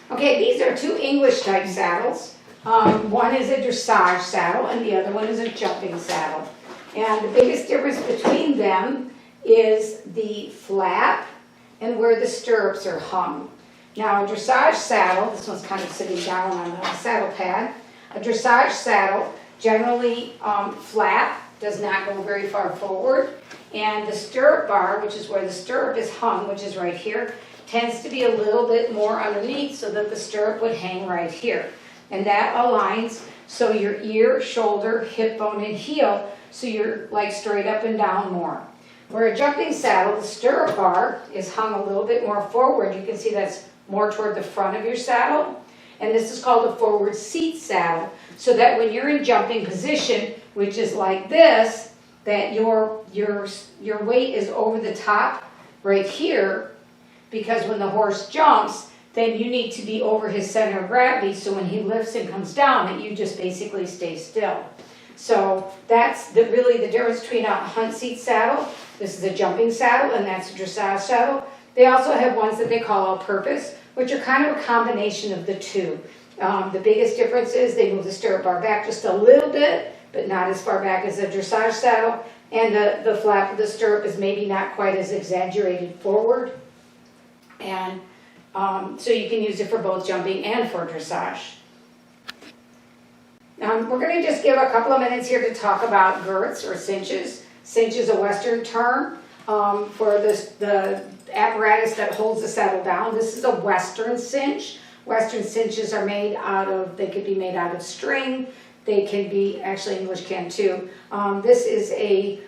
Okay, these are two English type saddles. One is a dressage saddle and the other one is a jumping saddle. And the biggest difference between them is the flap and where the stirrups are hung. Now a dressage saddle, this one's kind of sitting down on the saddle pad. A dressage saddle generally flap, does not go very far forward. And the stirrup bar, which is where the stirrup is hung, which is right here, tends to be a little bit more underneath so that the stirrup would hang right here. And that aligns so your ear, shoulder, hip bone, and heel, so you're like straight up and down more. Where a jumping saddle, the stirrup bar is hung a little bit more forward. You can see that's more toward the front of your saddle. And this is called a forward seat saddle, so that when you're in jumping position, which is like this, that your weight is over the top right here, because when the horse jumps, then you need to be over his center of gravity, so when he lifts and comes down, that you just basically stay still. So that's really the difference between a hunt seat saddle. This is a jumping saddle, and that's a dressage saddle. They also have ones that they call all-purpose, which are kind of a combination of the two. The biggest difference is they move the stirrup bar back just a little bit, but not as far back as a dressage saddle, and the flap of the stirrup is maybe not quite as exaggerated forward. And so you can use it for both jumping and for dressage. We're going to just give a couple of minutes here to talk about girths or cinches. Cinch is a Western term for the apparatus that holds the saddle down. This is a Western cinch. Western cinches are made out of, they could be made out of string. They can be, actually English can too. This is a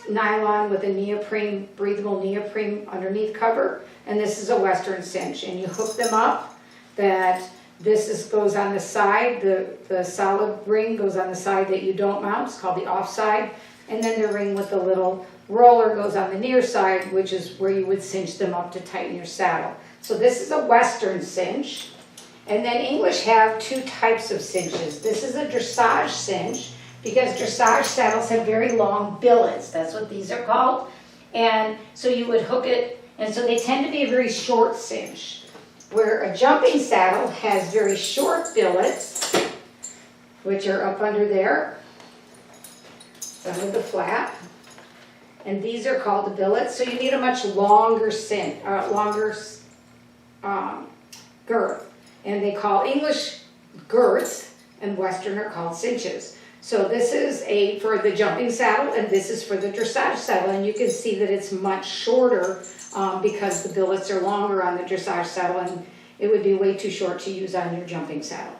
nylon with a neoprene, breathable neoprene underneath cover. And this is a Western cinch. And you hook them up that this goes on the side, the solid ring goes on the side that you don't mount. It's called the offside. And then the ring with the little roller goes on the near side, which is where you would cinch them up to tighten your saddle. So this is a Western cinch. And then English have two types of cinches. This is a dressage cinch, because dressage saddles have very long billets. That's what these are called. And so you would hook it, and so they tend to be a very short cinch. Where a jumping saddle has very short billets, which are up under there, under the flap. And these are called the billets. So you need a much longer girth. And they call English girths, and Western are called cinches. So this is for the jumping saddle, and this is for the dressage saddle. And you can see that it's much shorter because the billets are longer on the dressage saddle, and it would be way too short to use on your jumping saddle.